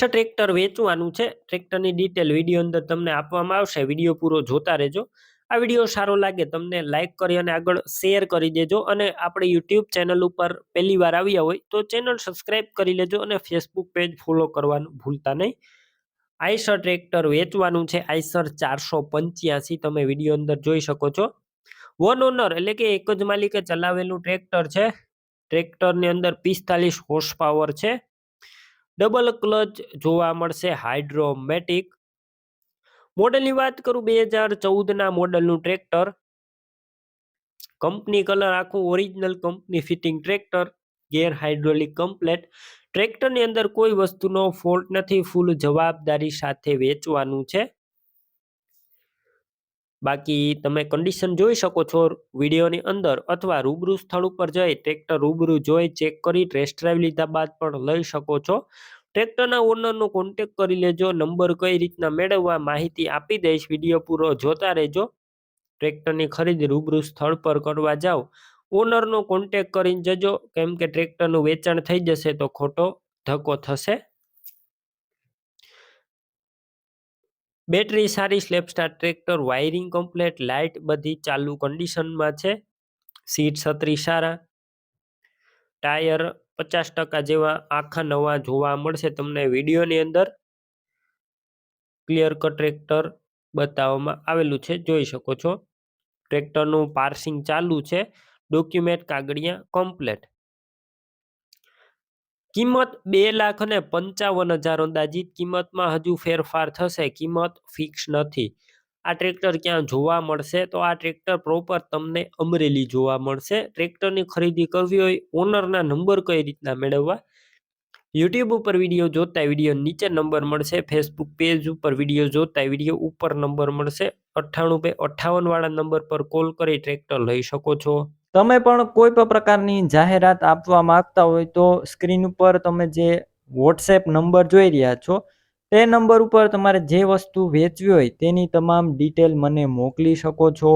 Eicher tractor વેચવાનું છે. ટ્રેક્ટરની ડિટેલ વિડીયો અંદર તમને આપવામાં આવશે. વિડીયો પૂરો જોતા રહેજો. આ વિડીયો સારો લાગે તમને લાઈક કરી અને આગળ શેર કરી દેજો. અને આપણે યુટ્યુબ ચેનલ ઉપર પહેલી વાર આવ્યા હોય તો ચેનલ સબસ્ક્રાઈબ કરી લેજો અને ફેસબુક પેજ ફોલો કરવાનું ભૂલતા નહીં. આઈશર ટ્રેક્ટર વેચવાનું છે. આઈશર 485 તમે વિડીયો અંદર જોઈ શકો છો. વન ઓનર એટલે કે એક જ માલિકે ચલાવેલું ટ્રેક્ટર છે. ટ્રેક્ટરની અંદર 45 હોર્સ પાવર છે. ડબલ ક્લચ જોવા મળશે. હાઇડ્રોમેટિક મોડેલની વાત કરું 2014ના મોડેલનું ટ્રેક્ટર. કંપની કલર આખું ઓરિજિનલ કંપની ફિટિંગ ટ્રેક્ટર. ગેર હાઇડ્રોલિક કમ્પ્લેટ. ટ્રેક્ટરની અંદર કોઈ વસ્તુનો ફોલ્ટ નથી. ફૂલ જવાબદારી સાથે વેચવાનું છે. બાકી તમે કન્ડિશન જોઈ શકો છો વિડીયોની અંદર, અથવા રૂબરૂ સ્થળ ઉપર જઈ ટ્રેક્ટર રૂબરૂ જોઈ ચેક કરી ટેસ્ટ ડ્રાઈવ લીધા બાદ પણ લઈ શકો છો. ટ્રેક્ટરના ઓનરનો કોન્ટેક કરી લેજો. નંબર કઈ રીતના મેળવવા માહિતી આપી દઈશ. વિડીયો પૂરો જોતા રહેજો. ટ્રેક્ટરની ખરીદી રૂબરૂ સ્થળ પર કરવા જાઓ ઓનરનો કોન્ટેક કરીને જજો, કેમ કે ટ્રેક્ટરનું વેચાણ થઈ જશે તો ખોટો ધક્કો થશે. બેટરી સારી, સ્લેપસ્ટાર ટ્રેક્ટર, વાયરિંગ કમ્પ્લેટ, લાઇટ બધી ચાલુ કન્ડિશનમાં છે. સીટ છત્રી સારા, ટાયર 50% જેવા આખા નવા જોવા મળશે તમને વિડીયોની અંદર. ક્લિયર કટ ટ્રેક્ટર બતાવવામાં આવેલું છે, જોઈ શકો છો. ટ્રેક્ટરનું પાર્સિંગ ચાલુ છે. ડોક્યુમેન્ટ કાગળિયા કમ્પ્લેટ. કિંમત 2,55,000 અંદાજિત કિંમતમાં હજુ ફેરફાર થશે. કિંમત ફિક્સ નથી. આ ટ્રેક્ટર ક્યાં જોવા મળશે તો આ ટ્રેક્ટર પ્રોપર તમને અમરેલી જોવા મળશે. ટ્રેક્ટરની ખરીદી કરવી હોય ઓનરના નંબર કઈ રીતના મેળવવા, યુટ્યુબ ઉપર વિડીયો જોતા વિડીયો નીચે નંબર મળશે. ફેસબુક પેજ ઉપર વિડીયો જોતા વિડીયો ઉપર નંબર મળશે. 98 વાળા નંબર પર કોલ કરી ટ્રેક્ટર લઈ શકો છો. તમે પણ કોઈ પણ પ્રકારની જાહેરાત આપવા માંગતા હોય તો સ્ક્રીન ઉપર તમે જે વોટ્સએપ નંબર જોઈ રહ્યા છો તે નંબર ઉપર તમારે જે વસ્તુ વેચવી હોય તેની તમામ ડિટેલ મને મોકલી શકો છો.